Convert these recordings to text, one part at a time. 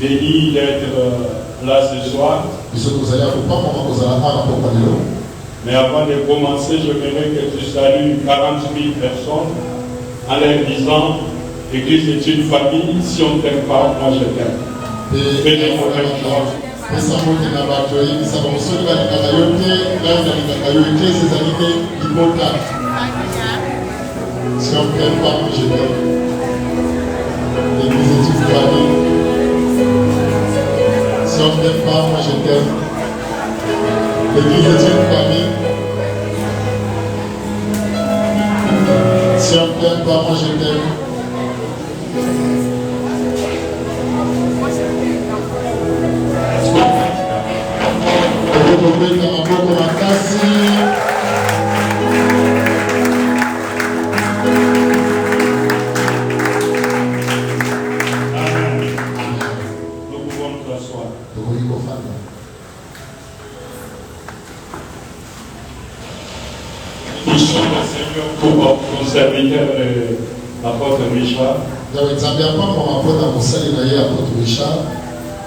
béni d'être là ce soir. Mais avant de commencer, je voudrais que tu salues 40 000 personnes en leur disant l'Église est une famille, si on ne t'aime pas, moi je t'aime. Si on ne t'aime pas, moi je t'aime. L'Église est une famille. Si on ne t'aime pas, moi je t'aime. L'Église est une famille. Si on ne t'aime pas, moi je t'aime. Pour ton serviteur, l'apôtre Richard.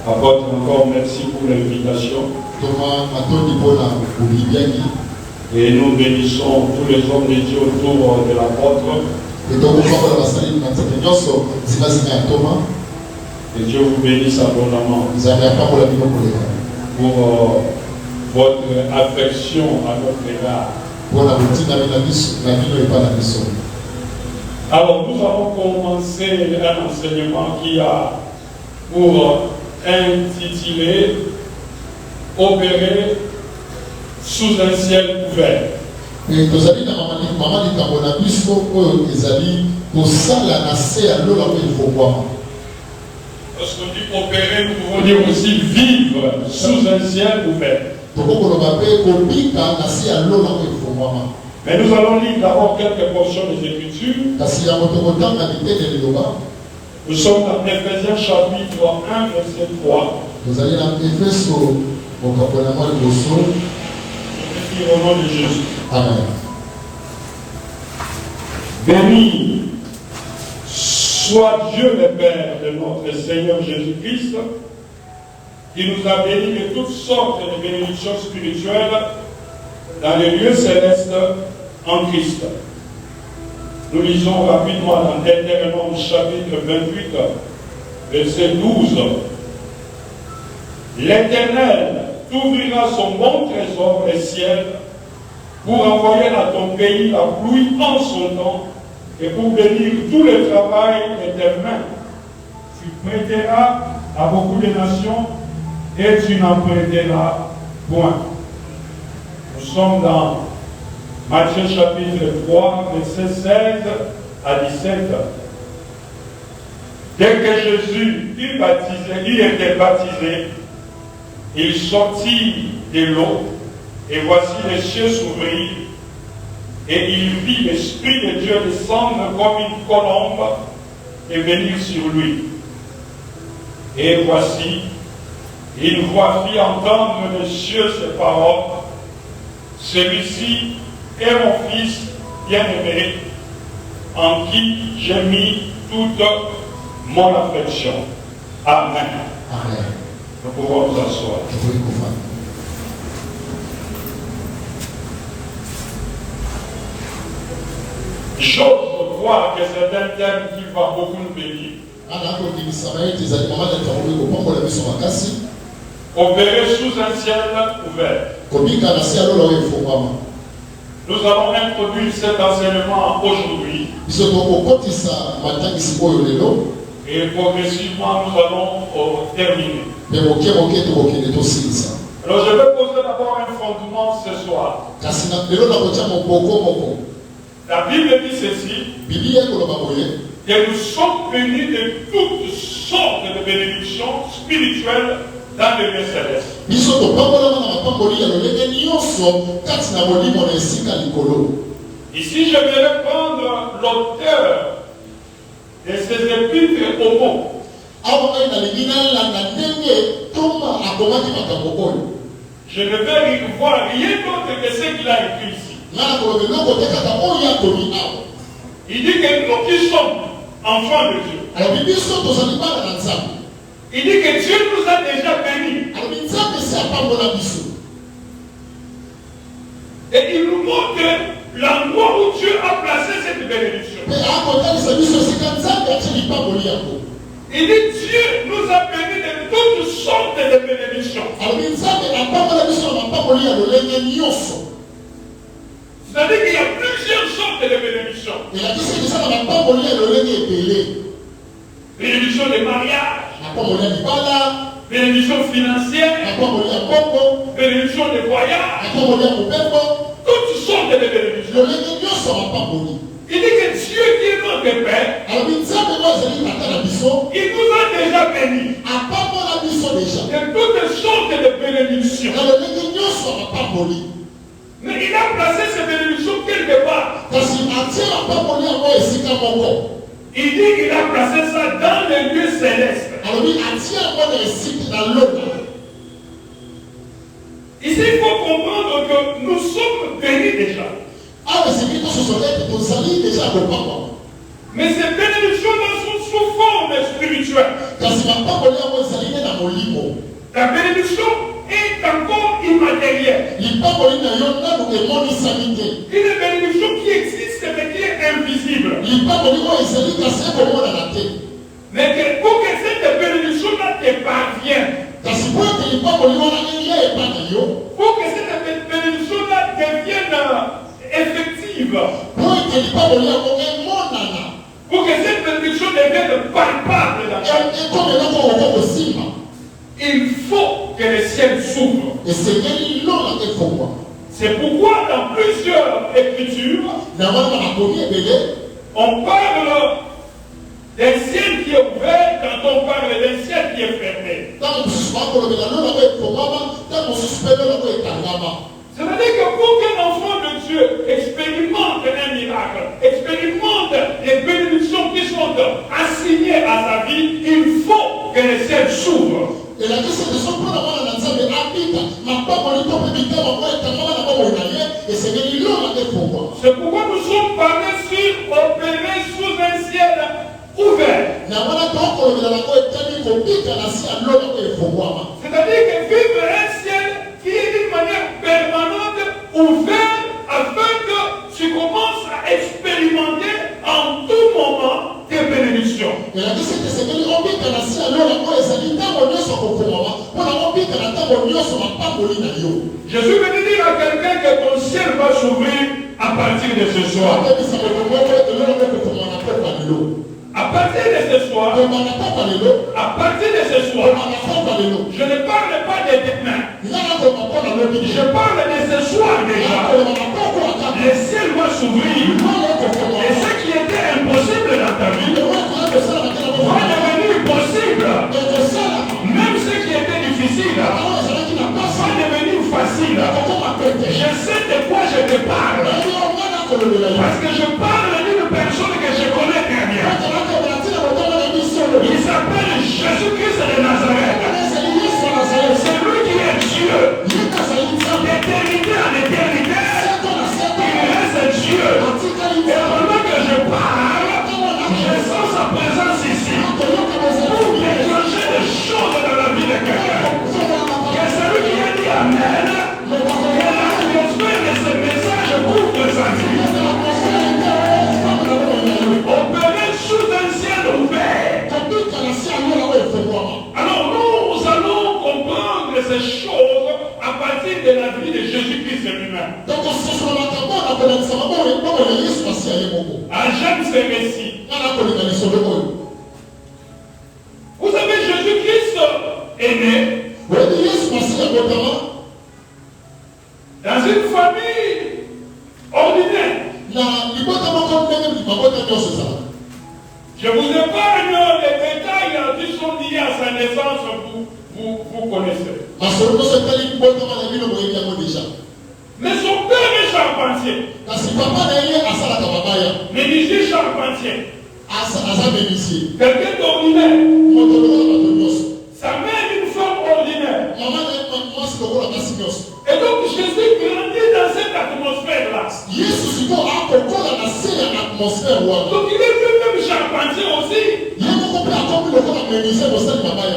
Apôtre, encore merci pour l'invitation. Et nous bénissons tous les hommes de Dieu autour de l'apôtre. Et Dieu vous bénisse abondamment pour votre affection à notre égard. Alors nous allons commencer un enseignement qui a pour intitulé Opérer sous un ciel ouvert. Lorsqu'on dit opérer, nous pouvons dire aussi vivre sous un ciel ouvert. Mais nous allons lire d'abord quelques portions des Écritures. Nous sommes dans Éphésiens chapitre 1, verset 3. Nous allons dans Éphésiens au nom de Jésus. Amen. Béni soit Dieu le Père de notre Seigneur Jésus-Christ, qui nous a bénis de toutes sortes de bénédictions spirituelles dans les lieux célestes en Christ. Nous lisons rapidement dans Deutéronome chapitre 28, verset 12. L'Éternel t'ouvrira son bon trésor des ciels pour envoyer à ton pays la pluie en son temps et pour bénir tout le travail de tes mains. Tu prêteras à beaucoup de nations et tu n'en prêteras point. Nous sommes dans Matthieu chapitre 3, verset 16 à 17. Dès que Jésus il était baptisé, il sortit de l'eau, et voici les cieux s'ouvrir, et il vit l'Esprit de Dieu descendre comme une colombe et venir sur lui. Et voici, une voix fit entendre des cieux ces paroles: celui-ci est mon Fils bien-aimé, en qui j'ai mis toute mon affection. Amen. Amen. Nous pouvons nous asseoir. J'ose voir que c'est un thème qui va beaucoup nous bénir. Opérer sous un ciel ouvert. Nous allons introduire cet enseignement aujourd'hui. Et progressivement, nous allons terminer. Alors, je vais poser d'abord un fondement ce soir. La Bible dit ceci, que nous sommes bénis de toutes sortes de bénédictions spirituelles dans les lieux célestes. Ici, je vais prendre l'auteur de ces épîtres aux mots. Je ne vais voir rien d'autre que ce qu'il a écrit ici. Il dit que nous qui sommes enfants de Dieu, Il dit que Dieu nous a déjà bénis. Et il nous montre l'endroit où Dieu a placé cette bénédiction. Il dit Dieu nous a bénis de toutes sortes de bénédictions. C'est-à-dire qu'il y a plusieurs sortes de bénédictions. Bénédiction de mariage, bénédiction financière, bénédiction de voyage, toutes sortes de bénédictions. Il dit que Dieu qui est notre Père, il nous a déjà bénis de toutes sortes de bénédictions. Mais il a placé ces bénédictions quelque part. Il dit qu'il a placé ça dans les lieux célestes. Ici, il faut comprendre que nous sommes bénis déjà. Mais ces bénédictions-là sont sous forme spirituelle. La bénédiction est encore immatérielle. Une bénédiction qui existe mais qui est invisible. Mais que pour que cette bénédiction-là te parvienne, pour que cette bénédiction-là devienne effective, pour que cette bénédiction devienne palpable dans le monde, il faut que le ciel s'ouvre. C'est pourquoi dans plusieurs écritures, on parle d'un ciel qui est ouvert quand on parle d'un ciel qui est fermé. C'est-à-dire que pour qu'un enfant de Dieu expérimente un miracle, expérimente les bénédictions qui sont assignées à sa vie, il faut que le ciel s'ouvre. C'est pourquoi nous sommes parlés sur opérer sous un ciel ouvert. C'est-à-dire que vivre un ciel qui est d'une manière permanente ouvert afin que tu commences à expérimenter en tout moment tes bénédictions. Jésus veut dire à quelqu'un que ton ciel va s'ouvrir à partir de ce soir. À partir de ce soir, à partir de ce soir, je ne parle pas de demain. Je parle de ce soir déjà. Le ciel va s'ouvrir et ce qui était impossible dans ta vie va devenir possible. Même ce qui était difficile va devenir facile. Je sais de quoi je te parle. Parce que je parle d'une personne que je connais très bien. Il s'appelle Jésus-Christ de Nazareth. C'est lui qui est Dieu. D'éternité en éternité, il reste Dieu. Et pendant que je parle, je sens sa présence ici pour déclencher des choses dans la vie de quelqu'un. Que celui qui a dit Amen, que l'atmosphère de ce message couvre sa vie. Opérer sous un ciel ouvert. Alors nous allons comprendre ces choses à partir de la vie de Jésus-Christ lui-même. À Jean ce récit. Vous savez, Jésus-Christ est né dans une famille ordinaire. Je vous épargne les détails qui sont liés à sa naissance, vous connaissez. Mais son père est charpentier. Menuisier charpentier. Quelqu'un d'ordinaire. Sa mère est une femme ordinaire. Et donc Jésus grandit dans cette atmosphère-là. Donc il est lui-même charpentier aussi.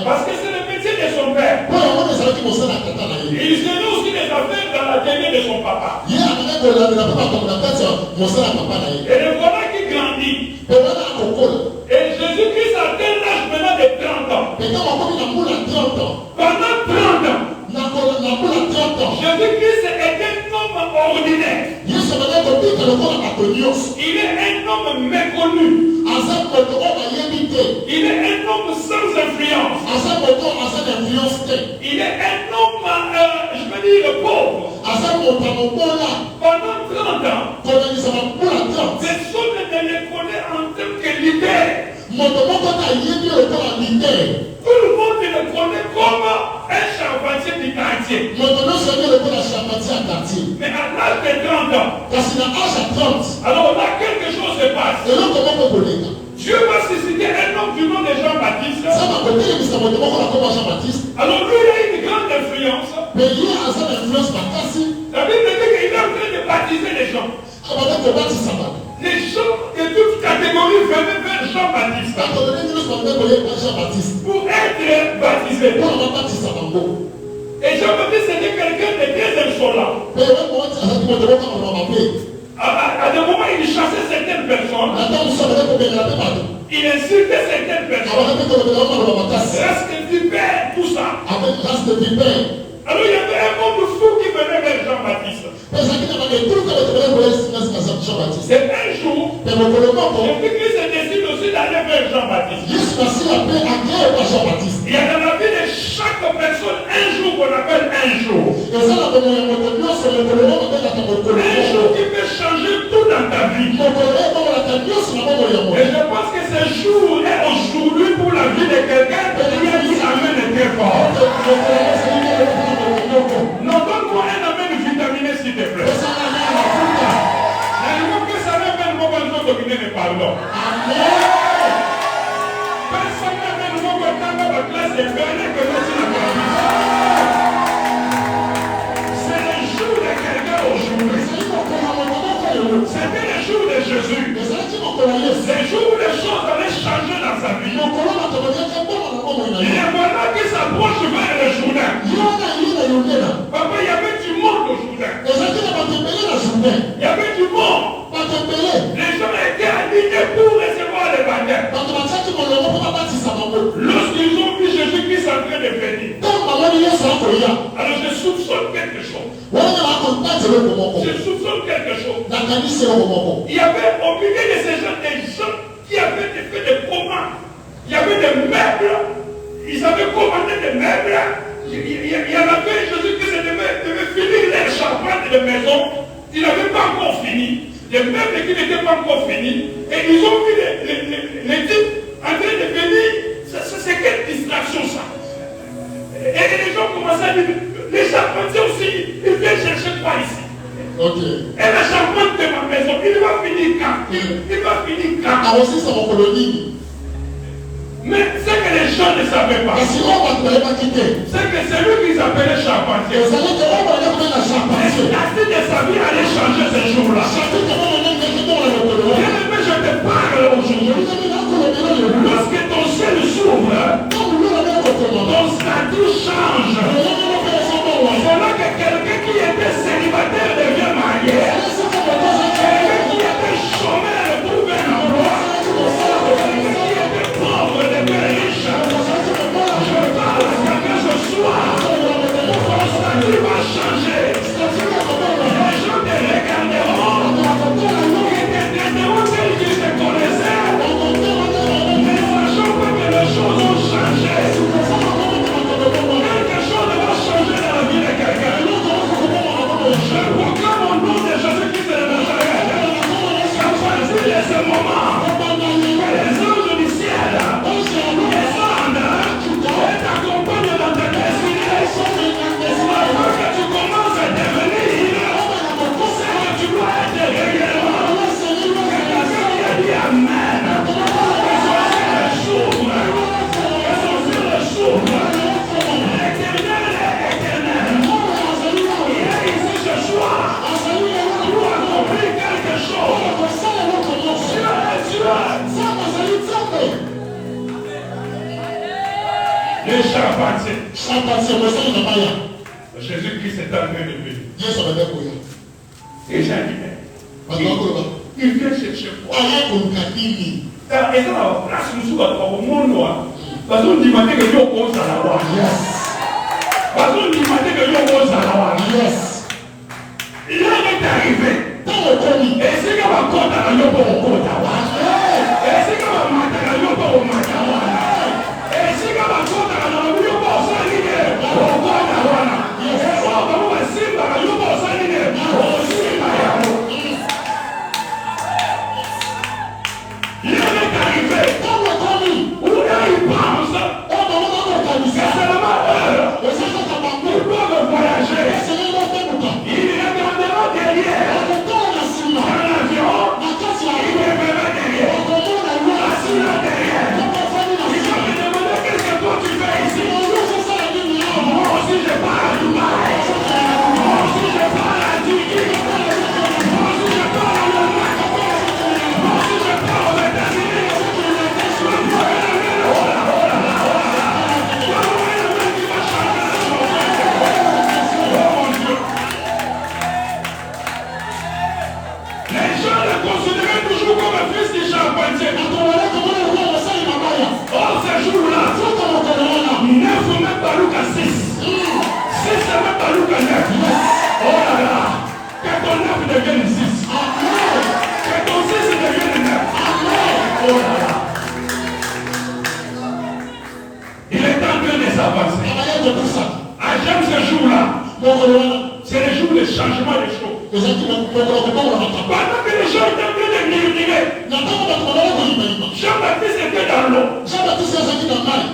Parce que c'est le métier de son père. Il gère aussi les affaires dans la télé de son papa. Et le voilà qui grandit. Et Jésus-Christ atteint l'âge maintenant de 30 ans. Pendant 30 ans, Jésus-Christ est un homme ordinaire. Il est un homme méconnu. Il est un homme sans influence. Il est un homme, je veux dire, pauvre. Pendant 30 ans, personne ne le connaît en tant que leader. Tout le monde le connaît comme un charpentier du quartier. Mais à l'âge de 30 ans, alors là, quelque chose se passe. Dieu va susciter un homme du nom de Jean-Baptiste. Alors lui, il a une grande influence. La Bible dit qu'il est en train de baptiser les gens. Les gens de toutes catégories venaient vers Jean-Baptiste pour être baptisés. Et Jean-Baptiste était quelqu'un de très insolent. À des moments, il chassait certaines personnes. Il insultait certaines personnes. Race de vipère, tout ça. Alors il y avait un monde fou qui venait vers Jean-Baptiste. C'est un jour, Jésus-Christ décide aussi d'aller vers Jean-Baptiste. Il y a dans la vie de chaque personne un jour qu'on appelle un jour. Un jour qui peut changer tout dans ta vie. Et je pense que ce jour est aujourd'hui pour la vie de quelqu'un qui amène très fort. Non, donne-moi un amen vitaminé s'il te plaît. Que ça n'amène pas besoin de dominer mes pardons. Personne n'amène pas besoin de la classe de Bernard que nous sommes la c'est le jour de quelqu'un aujourd'hui. C'était le jour de Jésus. C'est le jour où les choses allaient changer dans sa vie. Il y a voilà qui s'approche vers le Jourdain. Papa, il y avait du monde au Jourdain. Il y avait du monde. Les gens étaient alignés pour recevoir les baptêmes. Lorsqu'ils ont vu Jésus-Christ en train de venir, alors je soupçonne quelque chose. Je soupçonne quelque chose. Il y avait au milieu de ces gens des gens qui avaient fait des commandes. Il y avait des meubles. Ils avaient commandé des meubles. Il y en avait, Jésus-Christ devait finir les charpentes de maison. Il n'avait pas encore fini. Des meubles qui n'étaient pas encore finis. Et ils ont vu les types en train de venir. C'est quelle distraction ça? Et les gens commençaient à dire, les charpentiers aussi, ils viennent chercher quoi ici? Et la charpente de ma maison, il va finir quand? Il va finir quand? Mais ce que les gens ne savaient pas, c'est que celui qu'ils appelaient charpentier, la suite de sa vie allait changer ce jour-là. Bien-aimé, je te parle aujourd'hui. Lorsque ton ciel s'ouvre, ton statut change. Voilà que quelqu'un qui était célibataire devient marié. Quelqu'un qui était chômeur trouve un emploi. Quelqu'un qui était pauvre devient riche. Je parle à quelqu'un ce soir. Ton statut va changer. Les gens te regarderont. Ils te traiteront tels qu'ils te connaissaient. Ne sachant pas que les choses ont changé. Quelque chose Jésus-Christ est en train de venir. Et j'ai dit, il vient chercher quoi? Et ça va place nous au monde. Parce qu'on dit que Dieu pose à la loi. Parce qu'on dit que Dieu pose à la loi. Il est arrivé. Et c'est comme un compte à la loi pour compte à la. Et c'est comme un matin à la loi pour matin à la. Et c'est comme un compte à la loi pour s'aligner. Pour compte à la. Et on va essayer à la loi pour s'aligner. Pour s'aligner à la loi. Il est arrivé. Où il pense. C'est seulement heure. Ils peuvent voyager. Il regardera derrière. Dans l'avion. Il regardera derrière. Assis là derrière. Il va me demander qu'est-ce que toi tu fais ici. Moi aussi je pars à Dubaï. Moi aussi je pars à Turquie. Moi aussi je pars à l'Allemagne. Moi aussi je pars aux États-Unis. Les gens le considéraient toujours comme un fils de charpentier. Or, ce jour-là, 9 même pas Luc à 6. 6 même pas Luc à 9. Oh là là, que ton 9 devienne 6. Que ton 6 devienne 9. Oh là là. Il est en train de s'avancer. Ah, j'aime ce jour-là. C'est le jour de changement des choses. Pendant que les gens étaient en train de murmurer, Jean-Baptiste était dans l'eau.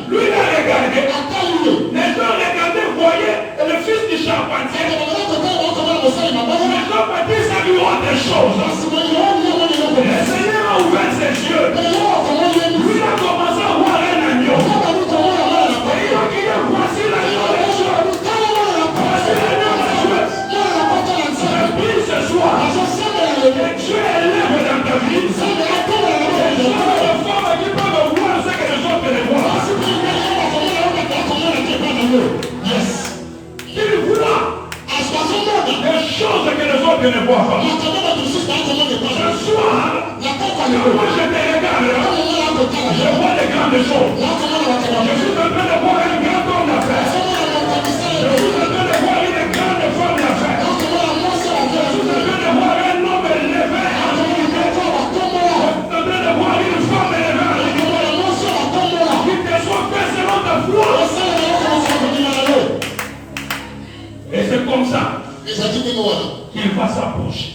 Lui, il a regardé. Les gens regardaient, voyaient le fils du charpentier. Mais Jean-Baptiste a vu autre chose. Le Seigneur a ouvert ses yeux. Lui, il a commencé à voir un agneau. Et il a dit, voici l'agneau des choses. Voici l'agneau des choses. Je prie ce soir que Dieu élève dans ta vie. Les gens de femmes qui peuvent voir ce que les autres ne voient. Qu'il voit des choses que les autres ne voient pas. Ce soir, moi je te regarde, je vois des grandes choses. Je suis en train de voir un grand homme d'affaires. Je suis en train de voir une grande femme d'affaires. Je suis en train de voir un homme élevé. Je suis en train de voir une femme élevée. Qui te soit fait selon ta foi. Et c'est comme ça qu'il va s'approcher.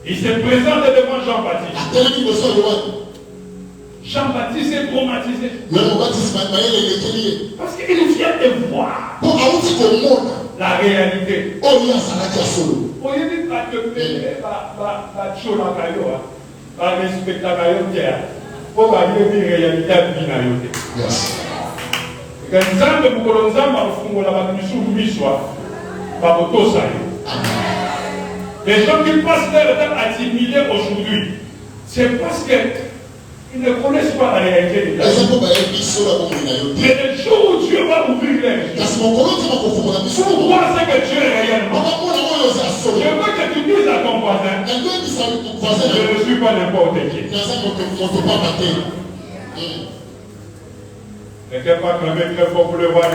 Il se présente devant Jean-Baptiste. Jean-Baptiste est traumatisé. Parce qu'il vient de voir la réalité. Les gens qui passent leur temps à intimider aujourd'hui, c'est parce qu'ils ne connaissent pas la réalité de la vie. Mais le jour où Dieu va ouvrir les yeux pour voir ce que Dieu est réellement, je veux que tu dises à ton voisin, je ne suis pas n'importe qui. Ne t'es pas clamé très fort pour le voir.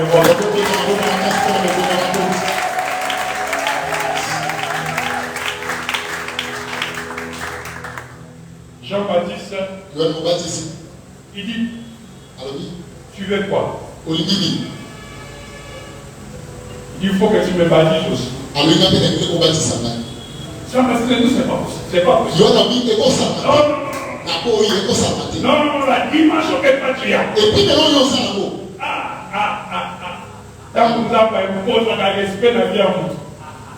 Jean-Baptiste, il dit, tu veux quoi? Il dit, il faut que tu me baptises aussi. Jean-Baptiste, nous, c'est pas possible. C'est pas possible. Non, la dimension que tu as. Tant que vous avez un respect dans la vie à vous.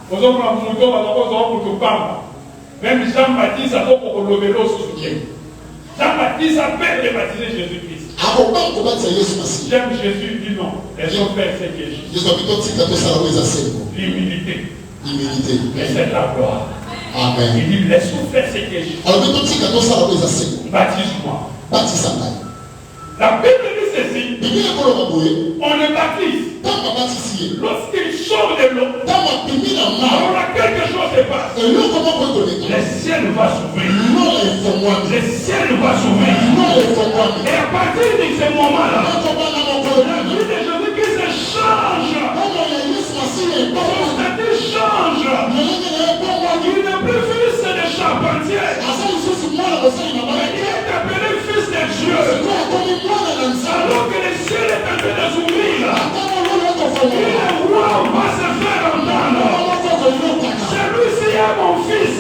Vous avez un mouton, vous avez même Jean-Baptiste a beaucoup de l'eau sous soutien. Jean-Baptiste a peur de baptiser Jésus-Christ. J'aime Jésus, dit non. Laissons faire ce que Jésus. L'humilité. Et c'est la gloire. Amen. Il dit laissons faire ce que Jésus. Baptise-moi. La Bible dit ceci. on le baptise. Lorsqu'il sort de l'eau, alors quelque chose se passe. Le ciel va s'ouvrir. Le ciel va s'ouvrir. Et à partir de ce moment-là, la vie de Jésus-Christ change. Son statut change. Il n'est plus fils de charpentier. Mais il est appelé fils de Dieu. Alors que le ciel est en train de s'ouvrir, le roi va se faire entendre. Celui-ci est mon fils.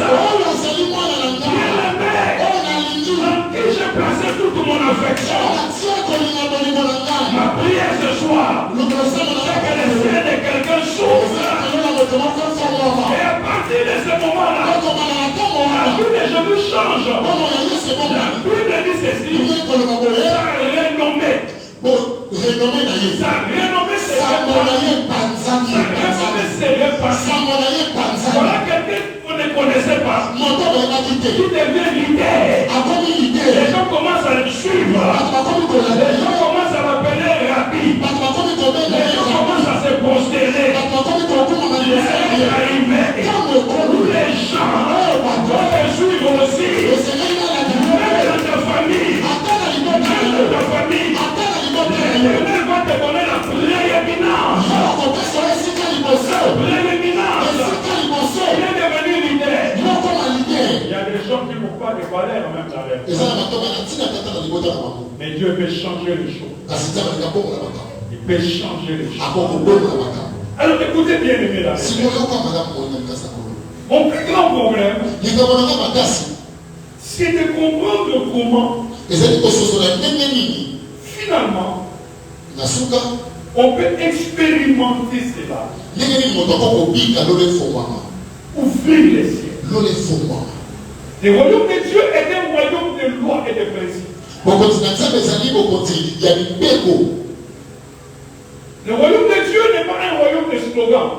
Bien-aimé, en qui j'ai placé toute mon affection. Ma prière ce soir, c'est que le ciel de quelqu'un s'ouvre. Et à partir de ce moment-là, la vie de Jésus change. La Bible dit ceci, sa renommée. Sa renommée voilà quelqu'un qu'on ne connaissait pas. Qui devient leader. Les gens commencent à le suivre. Les gens commencent à l'appeler Rabbi. Les gens commencent à se prosterner. Les gens vont te suivre aussi. Même dans ta famille. L'éternel va te donner la prééminence. Il est devenu leader. Il y a des gens qui n'ont pas de valeur même dans leur vie. Mais Dieu peut changer les choses. Il peut changer les choses. Alors écoutez bien aimé là. Mon plus grand problème, c'est de comprendre comment finalement on peut expérimenter cela. Ouvrir les cieux. Le royaume de Dieu est un royaume de loi et de principes. Le royaume de Dieu n'est pas un royaume de slogans.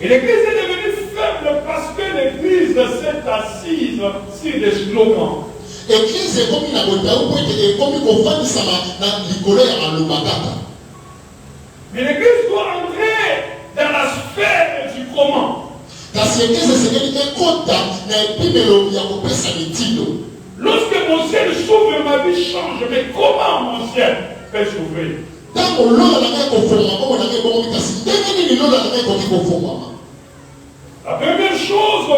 Et l'église est devenue faible parce que l'église s'est assise sur des slogans. Mais l'église doit entrer dans la sphère du comment. Lorsque mon ciel s'ouvre, ma vie change. Mais comment mon ciel peut s'ouvrir? La première chose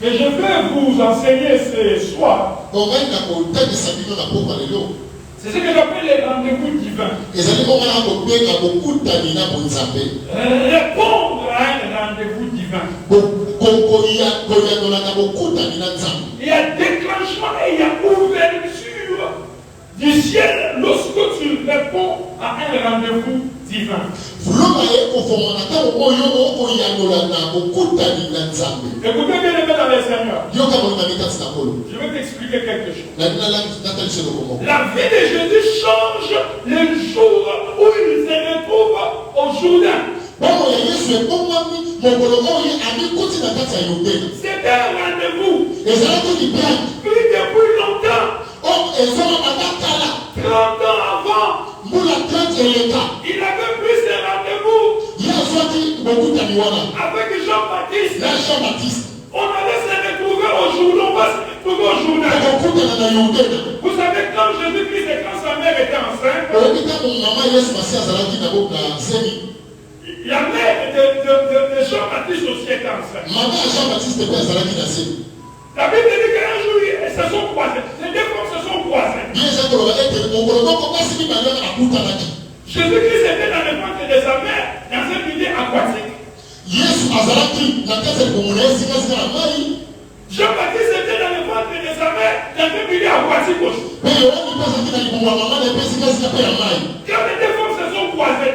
que je vais vous enseigner ce soir, c'est ce que j'appelle les rendez-vous divins. Répondre à un rendez-vous divin. Il y a déclenchement et il y a ouverture du ciel lorsque tu réponds à un rendez-vous divin. Écoutez bien les dans les Seigneur. Je vais t'expliquer quelque chose. La vie de Jésus change le jour où il se retrouve au Jourdain. C'était un rendez-vous. Depuis longtemps. 30 ans avant. Il avait pris ses rendez-vous avec Jean-Baptiste. On allait se retrouver au Jourdain. On va se retrouver au Jourdain. Vous savez, quand Jésus-Christ et quand sa mère était enceinte, la mère de Jean-Baptiste aussi était enceinte. La Bible dit qu'un jour, elles se sont croisées. Les deux femmes se sont croisées. Jésus-Christ était dans le ventre de sa mère, dans un milieu aquatique. Jean-Baptiste était dans le ventre de sa mère, dans un milieu aquatique aussi. Quand les deux femmes se sont croisées,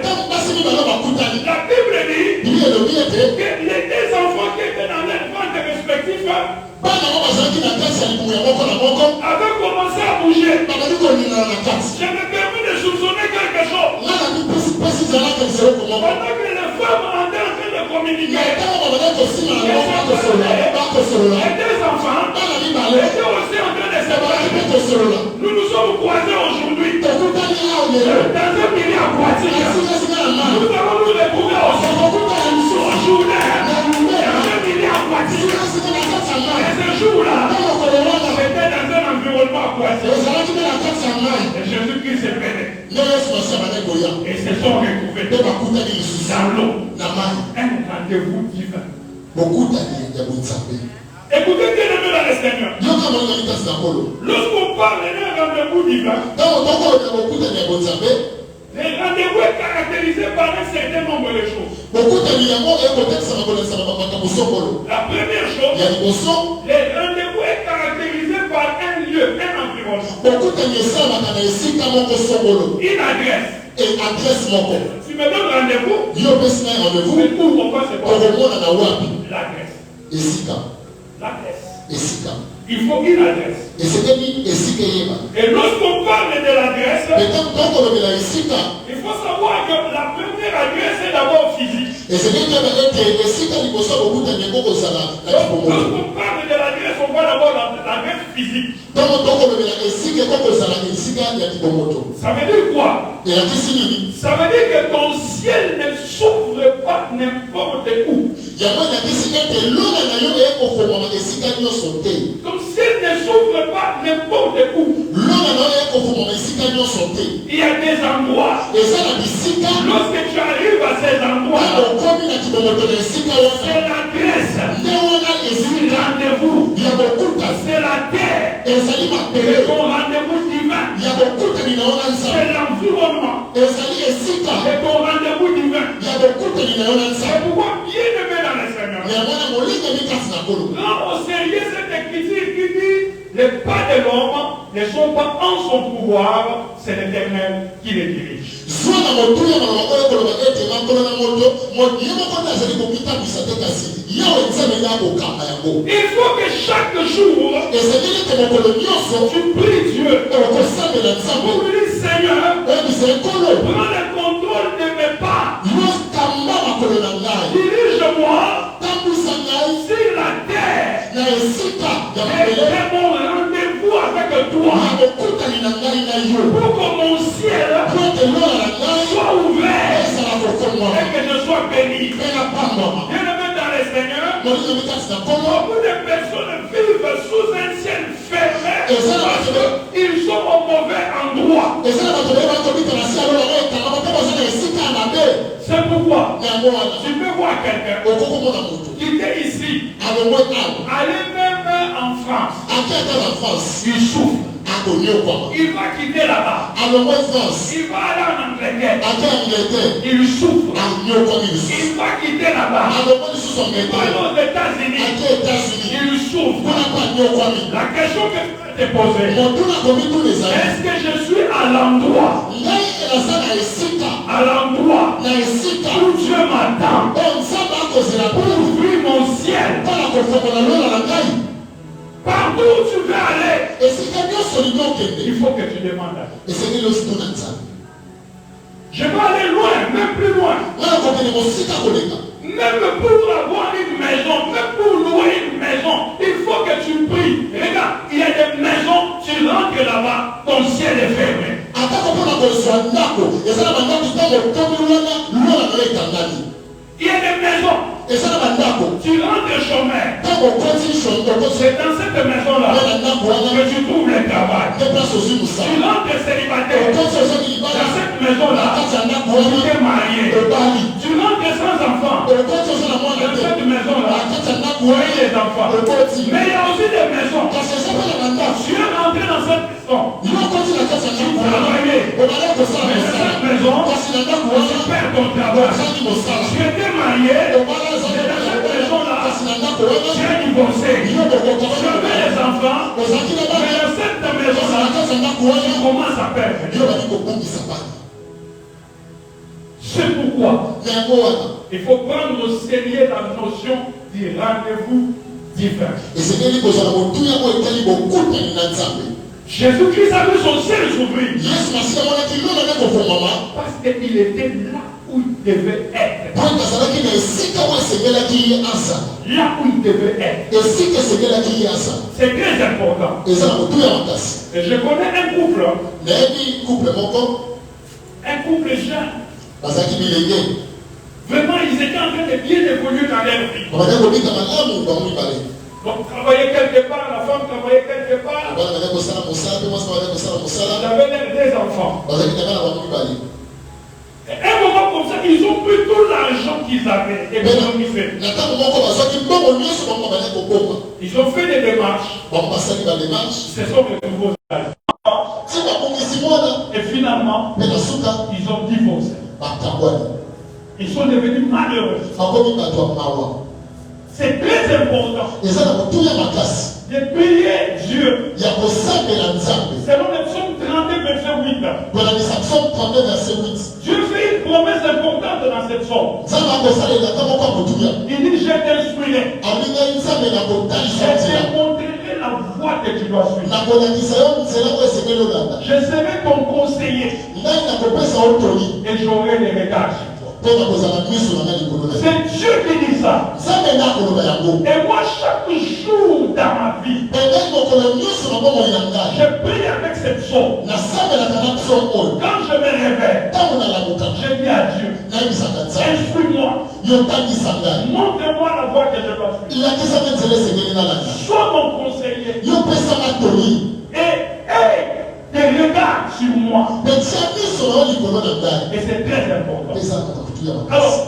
la Bible dit que les deux enfants qui étaient dans leur ventre respectif avaient commencé à bouger. Je me permets de soupçonner quelque chose. Pendant que les femmes étaient en train de communiquer. Mais quand on va dire que si on a Et des enfants étaient aussi en train de se parler. Nous nous sommes croisés aujourd'hui dans un milieu aquatique. Nous allons nous retrouver au journée dans un milieu aquatique. Et ce jour-là, c'était dans un environnement aquatique. Et Jésus-Christ s'est pénétré. Et se sont retrouvés dans l'eau. Un rendez-vous divin. Écoutez bien le nom dans le Seigneur. Lorsqu'on parle d'un rendez-vous divin, le rendez-vous est caractérisé par un certain nombre de choses. La première chose, le rendez-vous est caractérisé par un lieu, un environnement. Une adresse. Tu me donnes rendez-vous, mais où on va se voir? L'adresse. L'adresse. Il faut une adresse. Et lorsqu'on parle de l'adresse, il faut savoir que la première adresse est d'abord physique. Lorsqu'on parle de l'adresse, on voit d'abord l'adresse physique. Ça veut dire quoi? Ça veut dire que ton ciel ne s'ouvre pas n'importe où. Ton ciel ne s'ouvre pas n'importe où. Il y a des endroits. Lorsque tu arrives à ces endroits, c'est l'adresse du rendez-vous. C'est la terre. C'est ton rendez-vous divin. C'est l'environnement. C'est ton rendez-vous divin. C'est pourquoi bien aimé dans le Seigneur. Prends au sérieux cette écriture qui dit les pas de l'homme ne sont pas en son pouvoir, c'est l'Éternel qui les dirige. Il faut que chaque jour tu pries Dieu pour lui dire Seigneur, prends le contrôle de mes pas. Dirige-moi sur la terre. Et fais mon rendez-vous avec toi. Pour que mon ciel soit ouvert et que je sois béni. Bien-aimé dans le Seigneur, beaucoup de personnes vivent sous un ciel fermé parce qu'ils sont au mauvais endroit. C'est pourquoi tu peux voir quelqu'un qui était ici, aller même en France, il souffre. Il va quitter là-bas. Il va aller en Angleterre. Il souffre. Il va quitter là-bas. Il va aller aux États-Unis. Il souffre. La question que je vais te poser, est-ce que je suis à l'endroit où Dieu m'attend pour ouvrir mon ciel? Partout où tu veux aller, il faut que tu demandes à Dieu. Je vais aller loin, même plus loin. Même pour avoir une maison, même pour louer une maison, il faut que tu pries. Regarde, il y a des maisons, tu rentres là-bas, ton ciel est fermé. Il y a des maisons. Tu rentres chômeur. C'est dans cette maison-là que tu trouves le travail. Tu rentres célibataire. Dans cette maison-là, tu es marié. Tu rentres sans enfant. Dans cette maison-là, tu as des enfants. Mais il y a aussi des maisons. Tu es rentré dans cette maison. Tu travaillais. Mais cette maison, tu perds ton travail. Tu étais marié. C'est dans cette maison-là, tu es divorcé. Tu avais les enfants, mais dans cette maison-là, tu commences à perdre. C'est pourquoi il faut prendre au sérieux la notion du rendez-vous divin. Jésus-Christ a vu son ciel s'ouvrir. Parce qu'il était là où il devait être. Là Là où il devait être. C'est très important. Et je connais un couple. Un couple jeune. Vraiment, ils étaient en train de bien évoluer dans leur vie. Donc, travailler quelque part, la femme travaillait quelque part. Ils avaient leurs deux enfants. Et à un moment comme ça, ils ont pris tout l'argent qu'ils avaient et économisé. Ils ont fait des démarches. Ce sont de nouveaux âges. Et finalement, ils ont divorcé. Ils sont devenus malheureux. C'est très important de prier Dieu. Selon le psaume 32, verset 8. Dieu fait une promesse importante dans cette psaume. Il dit, je t'instruirai. Je te montrerai la voie que tu dois suivre. Je serai ton conseiller. Et j'aurai les regards. C'est Dieu qui dit ça. Et moi, chaque jour dans ma vie, je prie avec cette psaume. Quand je me réveille, je dis à Dieu, instruis-moi. Montre-moi la voie que je dois suivre. Sois mon conseiller. Et regarde sur moi. Et c'est très important. Alors,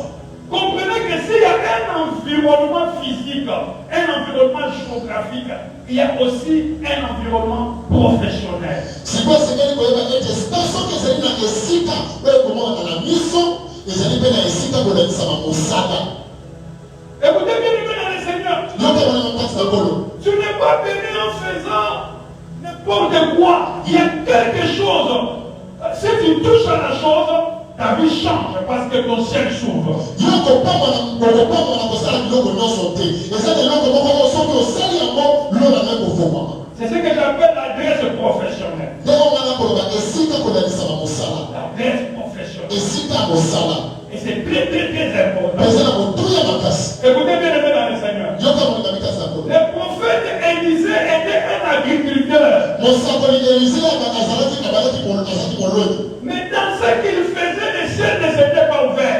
comprenez que s'il y a un environnement physique, un environnement géographique, il y a aussi un environnement professionnel. Écoutez bien, le Seigneur. Tu n'es pas béni en faisant n'importe quoi. Il y a quelque chose. Si tu touches à la chose, ta vie change parce que ton ciel s'ouvre. C'est ce que j'appelle l'adresse professionnelle. L'adresse professionnelle. Et c'est très très important. Écoutez bien dans le Seigneur. Le prophète Élisée était un agriculteur. Mais dans ce qu'il faisait, le ciel ne s'était pas ouvert.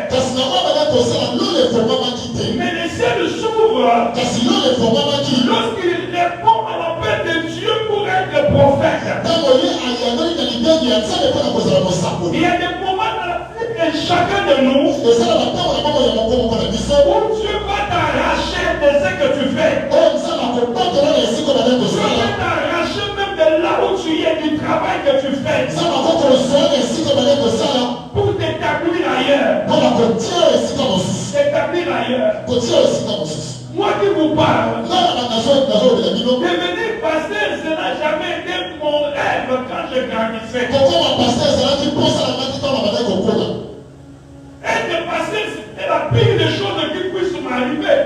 Mais le ciel s'ouvre lorsqu'il répond à l'appel de Dieu pour être prophète. Il y a des moments dans la vie de chacun de nous où Dieu va t'arracher de ce que tu fais. Dieu va t'arracher même de là où tu es, du travail que tu fais, pour t'établir ailleurs. Moi qui vous parle, devenir pasteur, ce n'a jamais été mon rêve quand je grandissais. Être pasteur, c'était la pire des choses qui puissent m'arriver.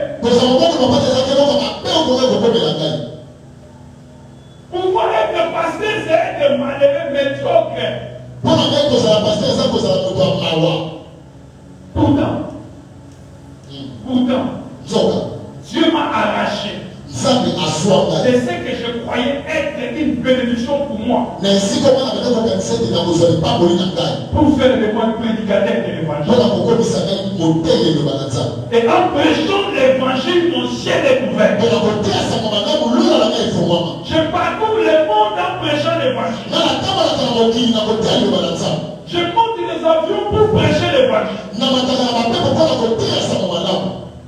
Pour moi, être pasteur, c'est être malheureux, médiocre. Pourtant, Dieu m'a arraché. C'est ce que je croyais être une bénédiction pour moi. Pour faire de moi un prédicateur de l'évangile. Et en prêchant l'évangile, mon ciel est ouvert. Je parcours le monde en prêchant l'évangile. Je monte les avions pour prêcher l'évangile.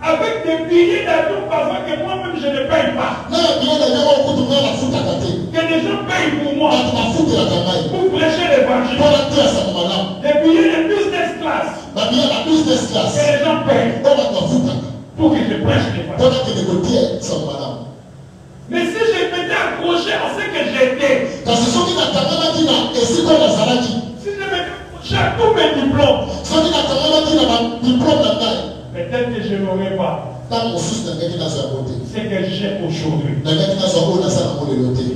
Avec des billets d'avion parfois que moi-même je ne paye pas. Que les gens payent pour moi. Pour prêcher l'évangile. Des billets de business class. Que les gens payent. Pour que je prêche l'évangile. Mais si je m'étais accroché à ce que j'étais. Si je m'étais accroché à tous mes diplômes. Peut-être que je n'aurais pas ce que j'ai aujourd'hui.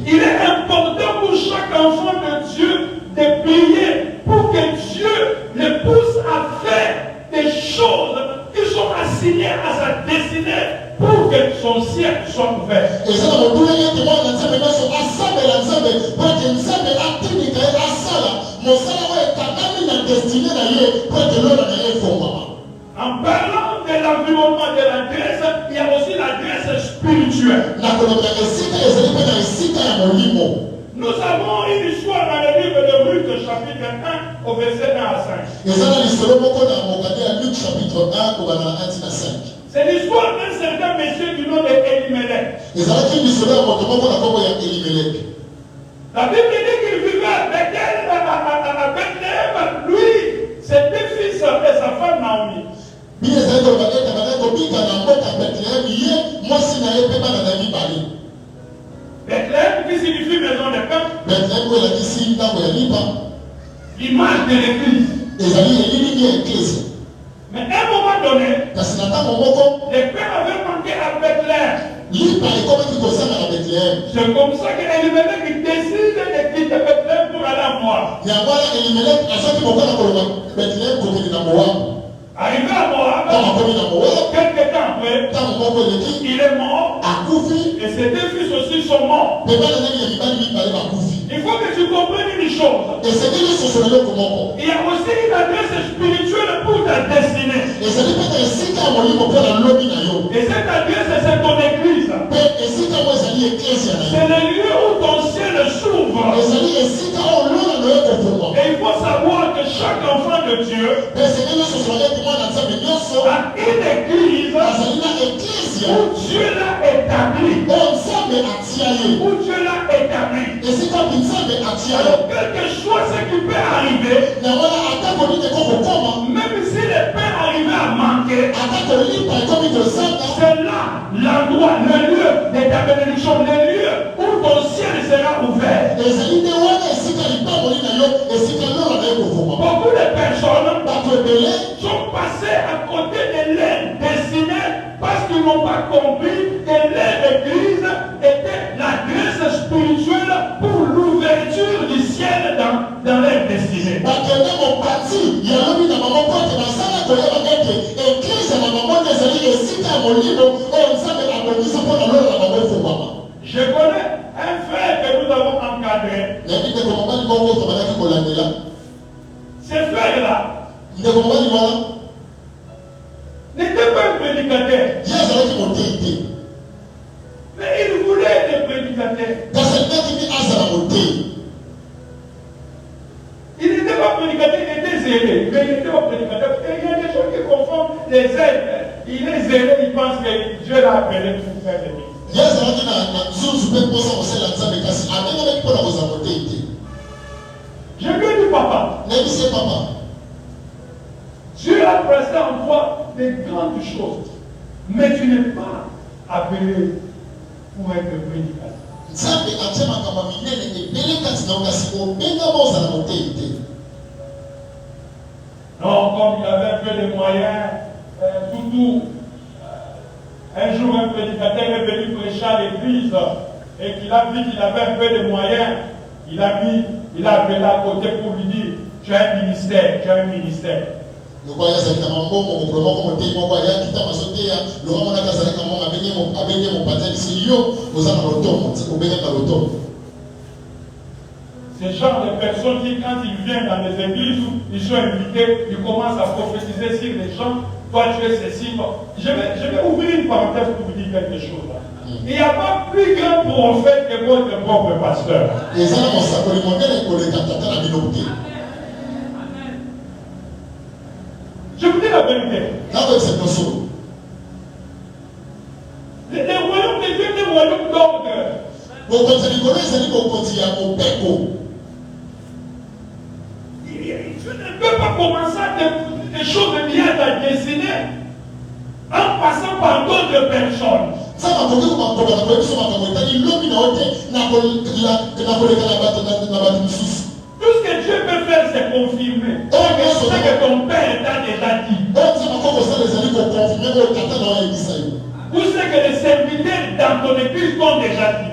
Il est important pour chaque enfant de Dieu de prier pour que Dieu le pousse à faire Et ça, on doit être témoin de Nzambe, mais sur Assemble la Nzambe, pour que Nzambe a tenu qu'à Asala, mon salaire est quand même destiné d'ailleurs, pour que l'on ait fondement. En parlant de l'environnement de la Grèce, il y a aussi la Grèce spirituelle. Nous avons une histoire dans le livre de Ruth, chapitre 1, au verset 1 à 5. C'est l'histoire d'un certain monsieur du nom d'Elimelech. La Bible dit qu'il vivait à Bethléem. Lui, ses deux fils et sa femme Naomi. Bethléem qui signifie maison de pain. L'image de l'église. Mais à un moment donné, les pères avaient manqué à Bethléem. C'est comme ça qu'Elimelech décide de quitter Bethléem pour aller à Moab. Arrivé à Moab, quelques temps après, il est mort. Et ses deux fils aussi sont morts. Il faut que tu comprennes une chose. Il y a aussi une adresse spirituelle pour ta destinée. Et cette adresse, c'est ton église. C'est le lieu où ton ciel s'ouvre. Et il faut savoir que chaque enfant de Dieu a une église où Dieu l'a établi. Où Dieu l'a établi. Alors, quel que soit ce qui peut arriver, même si les pères arrivaient à manquer, c'est là l'endroit, le lieu de ta bénédiction, le lieu où ton ciel sera ouvert. Beaucoup de personnes sont passées à côté de leur destinée parce qu'ils n'ont pas compris que leur église était la grâce spirituelle pour l'ouverture du ciel dans leur destinée. Je connais un frère que nous avons encadré. Ce frère-là n'était pas un prédicateur. Mais il voulait être prédicateur. Il n'était pas prédicateur, il était zélé. Mais il n'était pas prédicateur. Et il y a des gens qui confondent les ailes. Il est zélé, il pense que Dieu l'a appelé pour faire des choses. Je lui ai dit, papa, Dieu a placé en toi des grandes choses, mais tu n'es pas appelé pour être prédicateur. Non, comme il avait un peu de moyens, un jour un prédicateur est venu prêcher à l'église et qu'il a vu qu'il avait un peu de moyens, il a appelé à côté pour lui dire, tu as un ministère, tu as un ministère. Ce genre de personnes qui, quand ils viennent dans les églises où ils sont invités, ils commencent à prophétiser sur les gens. Toi, tu es ceci. Je vais ouvrir une parenthèse pour vous dire quelque chose. Il n'y a pas plus grand prophète que votre propre pasteur. Je vous dis la vérité. Les royaumes de Dieu, des royaumes d'ordre. Tu ne peux pas commencer des choses liées à ta destinée en passant par d'autres personnes. Tout ce que Dieu peut faire, c'est confirmer. Ce que ton père t'a déjà dit. Ou ce que les serviteurs dans ton église t'ont déjà dit.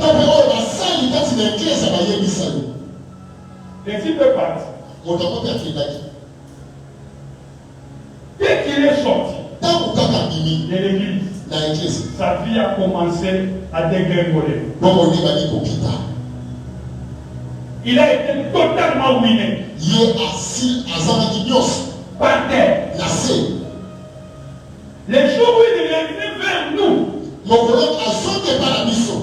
Ainsi peut partir. Dès qu'il est sorti de l'église, na église. sa vie a commencé à dégringoler. Bongo nibali kokita. Il a été totalement ruiné. Ye assis azalaki nyonso. Par terre. Nase. Les jours où il est revenu vers nous, mokolo azoke pa na biso.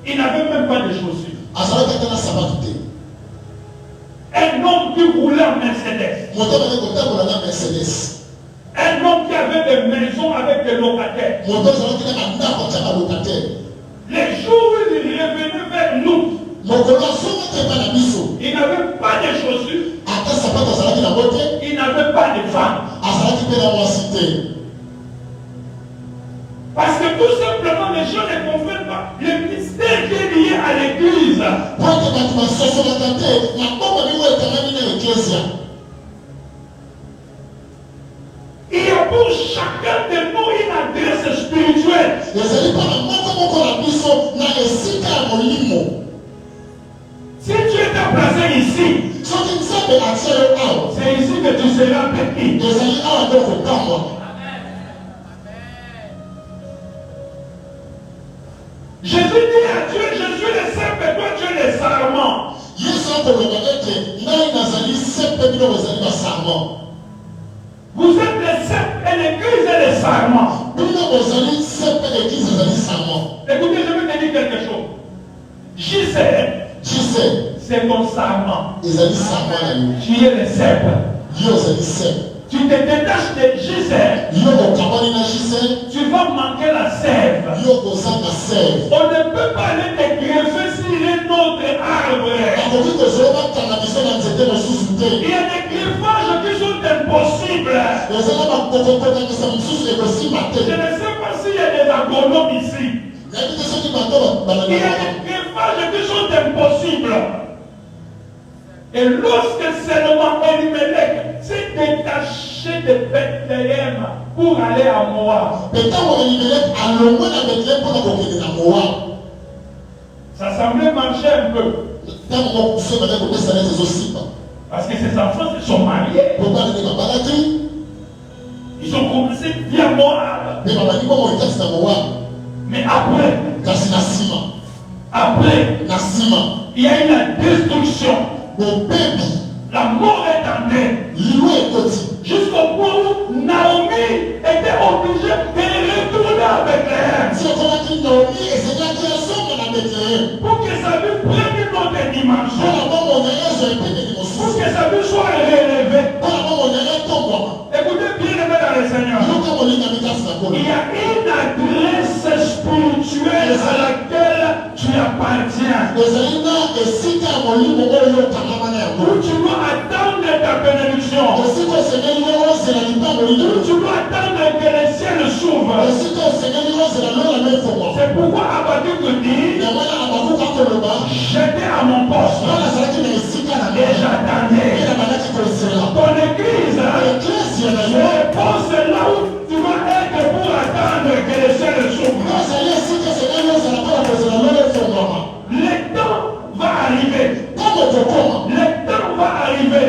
Il n'avait même pas de chaussures. Azalaki ata na sabatu te. Un homme qui roulait en Mercedes. Moto azalaki kotambola na Mercedes. Un homme qui avait des maisons avec des locataires. Moto azalaki na bandako tia balokataire. Les jours où il est revenu vers nous, mokolo azoke pa na biso. Il n'avait pas de chaussures. Ata sapato azalaki na bote. Il n'avait pas de femme. Azalaki pe na mwasi te. Parce que tout simplement, les gens ne comprennent pas le mystère qui est lié à l'église. Il y a pour chacun de nous une adresse spirituelle. Si tu es placé ici, c'est ici que tu seras petit. Jésus dit à Dieu, je suis le simple et toi tu es le sarment. Vous êtes les simples et l'église est le sarment. Écoutez, je vais te dire quelque chose. JC, c'est ton sarment. Tu es le simple. Tu te détaches de Gisèle, tu vas manquer la sève. On ne peut pas aller te greffer s'il est notre arbre. Il y a des greffages qui sont impossibles. Je ne sais pas s'il y a des agronomes ici. Il y a des greffages qui sont impossibles. Et lorsque seulement Elimelech s'est détaché de Bethléem pour aller à Moab, ça semblait marcher un peu. Parce que ses enfants se sont mariés. Ils ont commencé via Moab. Mais après, il y a eu la destruction. La mort est entrée. Jusqu'au point où Naomi était obligée de retourner à Bethléem. Pour que sa vie prenne une autre dimension. Pour que sa vie soit relevée. Écoutez bien, aimé dans le Seigneur. Il y a une adresse spirituelle à laquelle tu appartiens. Où tu dois attendre ta bénédiction. Où tu dois attendre que le ciel s'ouvre. C'est pourquoi Habakkuk te dit, j'étais à mon poste et j'attendais. Ton église se repose là où tu dois être pour attendre que le ciel s'ouvre. Le temps va arriver. Le temps va arriver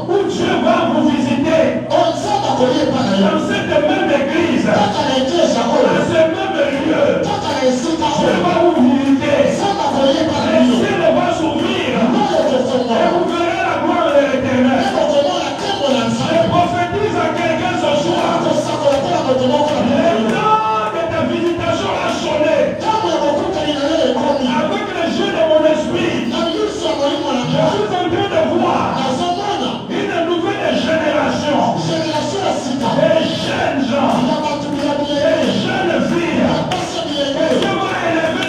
où Dieu va vous visiter dans cette même église, dans ce même lieu. Dieu va vous visiter. Le ciel va s'ouvrir et vous verrez la gloire de l'Éternel. Je prophétise à quelqu'un ce soir. Le temps de ta visitation a sonné. Avec le jeu de mon esprit, je suis en train de voir une nouvelle génération. Des jeunes gens, des jeunes filles. Dieu va élever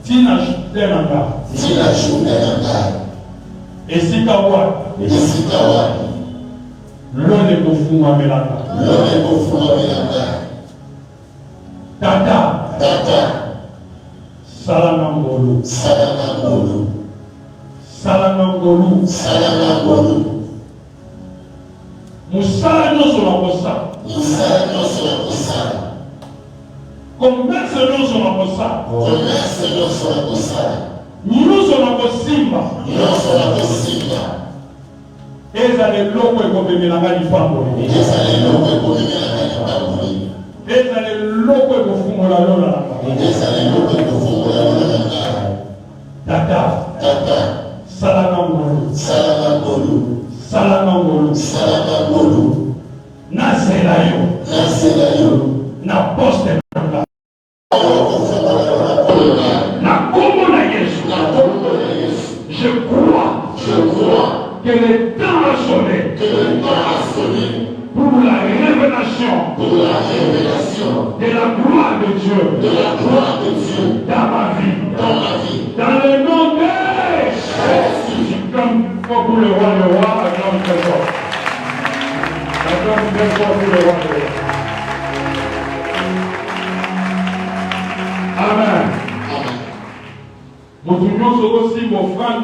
Tina Tenanga. Esikawa. Lone kofuma melanga. Tata. Salangangolu. Musala nyonso na kosala. Commerce nyonso na kosala. Nyonso na kosimba. Ezala eloko ekomemelanga lipamboli. Ezala eloko ekofungola lola. Tata. Salangangolu. Nasela yo. Na poste. Na kombo na Yesu. Je crois que le temps a sonné pour la révélation de la gloire de Dieu dans ma vie. Dans le nom de Jésus. Comme pour le roi, acclame très fort. Acclame très fort pour le roi. Amen. Mon tout le monde se reçoit, mon frère.